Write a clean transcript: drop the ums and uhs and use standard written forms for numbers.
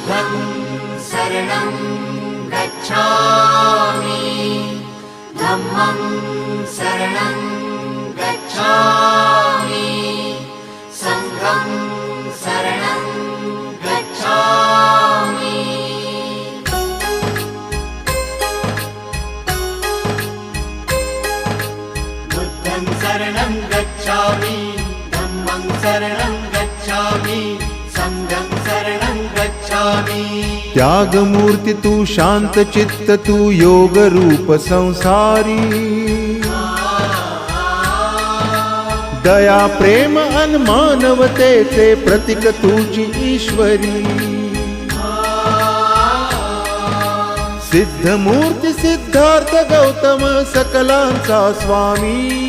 बुद्धं शरणं गच्छामि धम्मं शरणं गच्छामि संघं शरणं गच्छामि बुद्धं शरणं गच्छामि धम्मं शरणं गच्छामि संघं शरणं गच्छामि। त्यागमूर्ती तू शांत चित्त तू योग रूप संसारी दया प्रेम अन मानवतेचे प्रतीक तुझी ईश्वरी सिद्धमूर्ती सिद्धार्थ गौतम सकलांचा स्वामी